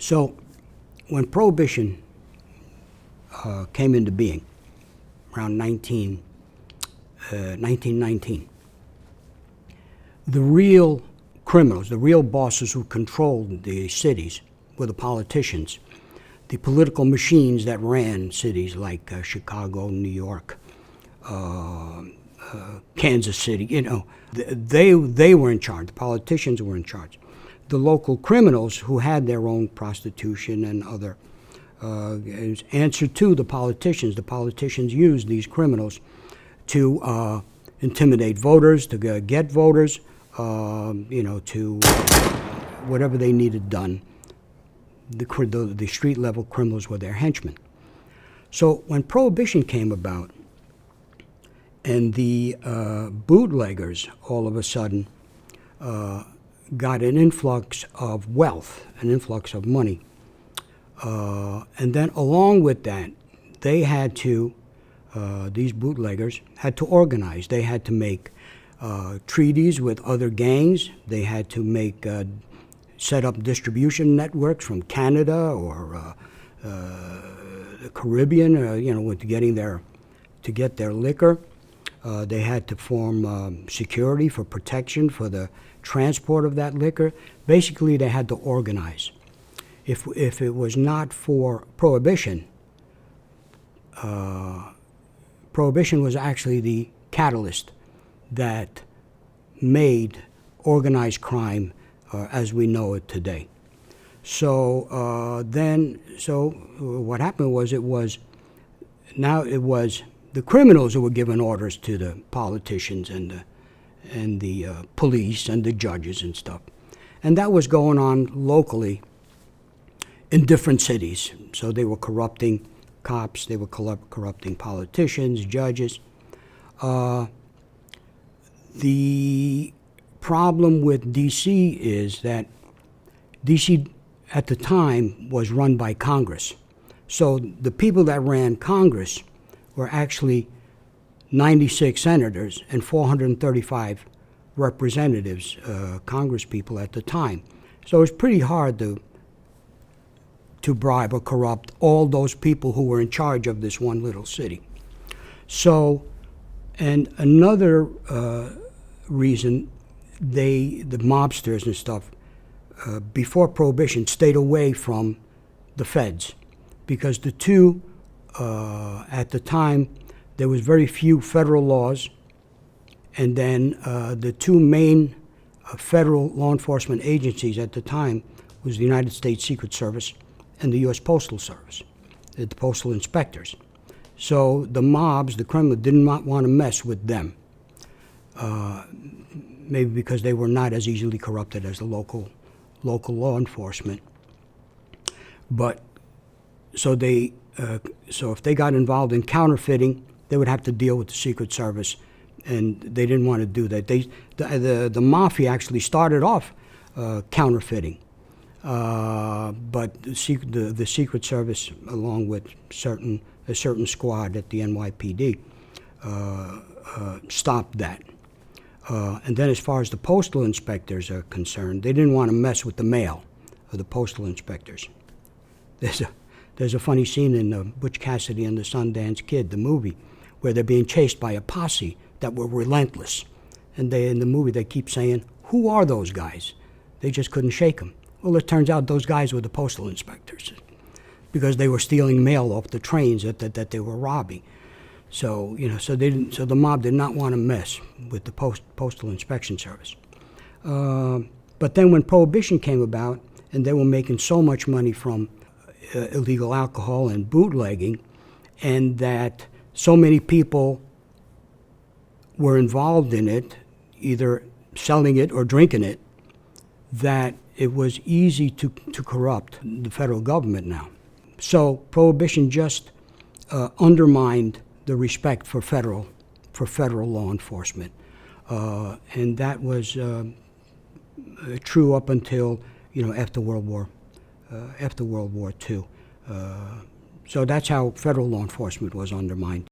So when Prohibition came into being around 1919, the real criminals, the real bosses who controlled the cities were the politicians, the political machines that ran cities like Chicago, New York, Kansas City. They were in charge. The politicians were in charge. The local criminals who had their own prostitution and other answered to the politicians. The politicians used these criminals to intimidate voters, to get voters, to whatever they needed done. The street-level criminals were their henchmen. So when Prohibition came about, and the bootleggers all of a sudden got an influx of wealth, an influx of money, and then along with that, they had to, these bootleggers had to organize. They had to make treaties with other gangs. They had to set up distribution networks from Canada or the Caribbean, with to get their liquor. They had to form security for protection for the transport of that liquor. Basically, they had to organize. If it was not for Prohibition, Prohibition was actually the catalyst that made organized crime as we know it today. So what happened was it was the criminals who were giving orders to the politicians and the police and the judges and stuff. And that was going on locally in different cities. So they were corrupting cops, they were corrupting politicians, judges. The problem with D.C. is that D.C. at the time was run by Congress. So the people that ran Congress were actually 96 senators and 435 representatives, Congress people at the time. So it was pretty hard to bribe or corrupt all those people who were in charge of this one little city. So, and another reason, the mobsters and stuff, before Prohibition, stayed away from the feds, because the two, at the time, there was very few federal laws, and then the two main federal law enforcement agencies at the time was the United States Secret Service and the U.S. Postal Service, the postal inspectors. So the mobs, the criminals, did not want to mess with them, maybe because they were not as easily corrupted as the local law enforcement. But so if they got involved in counterfeiting, they would have to deal with the Secret Service, and they didn't want to do that. The MAFIA actually started off counterfeiting, but the Secret Service, along with a certain squad at the NYPD, stopped that. And then as far as the postal inspectors are concerned, they didn't want to mess with the mail of the postal inspectors. There's a funny scene in Butch Cassidy and the Sundance Kid, the movie, where they're being chased by a posse that were relentless. And in the movie, they keep saying, "Who are those guys?" They just couldn't shake them. Well, it turns out those guys were the postal inspectors, because they were stealing mail off the trains that they were robbing. So so the mob did not want to mess with the postal inspection service. But then when Prohibition came about, and they were making so much money from illegal alcohol and bootlegging, and that so many people were involved in it, either selling it or drinking it, that it was easy to corrupt the federal government now. So Prohibition just undermined the respect for federal law enforcement, and that was true up until after World War II. So that's how federal law enforcement was undermined.